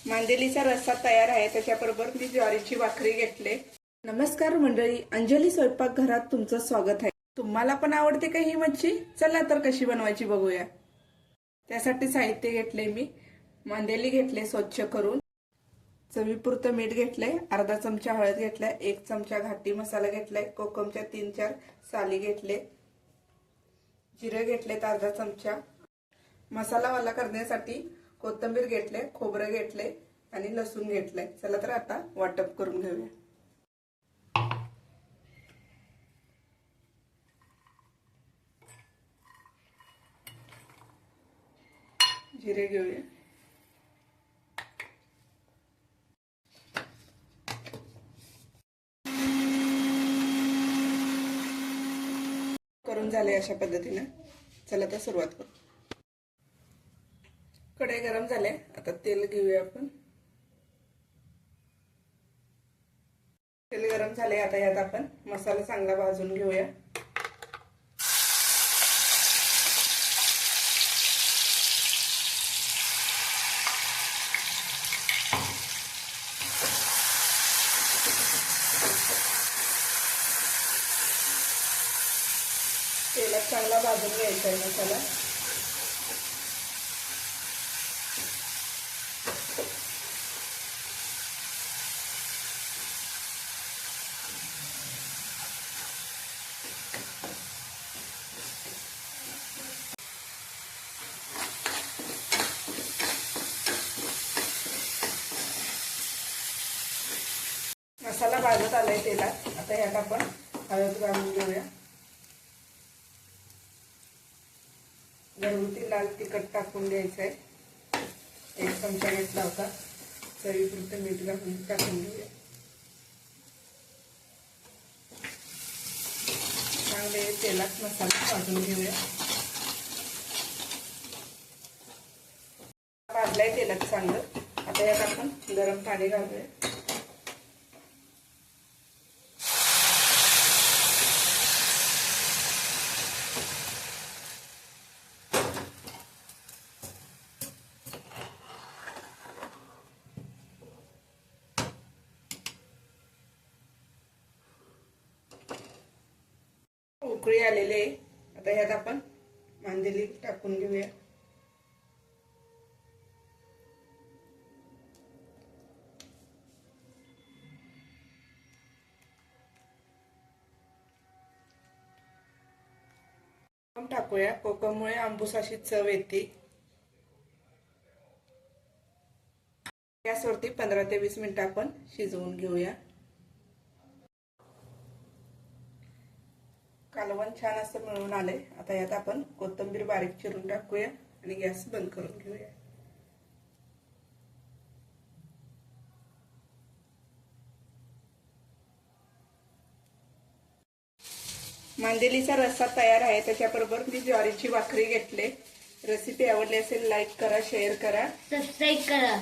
मांदेलीचा रस्सा तयार आहे, त्याच्याबरोबर मी ज्वारीची भाकरी घेतले। नमस्कार मंडळी, अंजली स्वयंपाक घरात तुमचं स्वागत आहे। तुम्हाला पण आवडते का ही मच्छी? चला तर कशी बनवायची बघूया। त्यासाठी साहित्य घेतले मी मांदेली घेतले स्वच्छ करून, चवीपुरतं मीठ घेतलंय, अर्धा चमचा हळद घेतलाय, 1 चमचा घाटी मसाला घेतलाय, कोकमच्या 3-4 साली घेतले, जिरे घेतलेत अर्धा चमचा, मसाला वाला करण्यासाठी कोथिंबीर घेतले, खोबरं घेतले आणि लसूण घेतले। चला तर आता वाटप करून घेऊया। जिरे घेऊया, करून झाले अशा पद्धतीने। चला तर सुरुवात करू। कढई गरम झाले, आता तेल घेऊया आपण। तेल गरम झाले, आता यात आपण मसाला चांगला भाजून घेऊया। तेलात चांगला भाजून घ्यायचा आहे मसाला। मसाला भाजत आलाय तेलात, आता यात आपण हळद घालून घेऊया। घरगुती लाल तिखट टाकून द्यायचंय, 1 चमचा घेतला होता, चवीपुरतं मीठ घालून टाकून घेऊया। चांगले तेलात मसाला भाजून घेऊया। भाजलाय तेलात चांगलं, आता यात आपण गरम पाणी घालूया। उकळी आलेली आहे, आता ह्यात आपण मांदेली टाकून घेऊया। टाकूया, कोकममुळे आंबूस अशी चव येते। गॅसवरती 15 ते 20 मिनिटं आपण शिजवून घेऊया। कालवण छान असं मिळून आले, आता यात आपण कोथिंबीर बारीक चिरून टाकूया आणि गॅस बंद करून घेऊया। मांदेलीचा रस्सा तयार आहे, त्याच्याबरोबर मी ज्वारीची भाकरी घेतले। रेसिपी आवडली असेल लाईक करा, शेअर करा, सबस्क्राईब करा।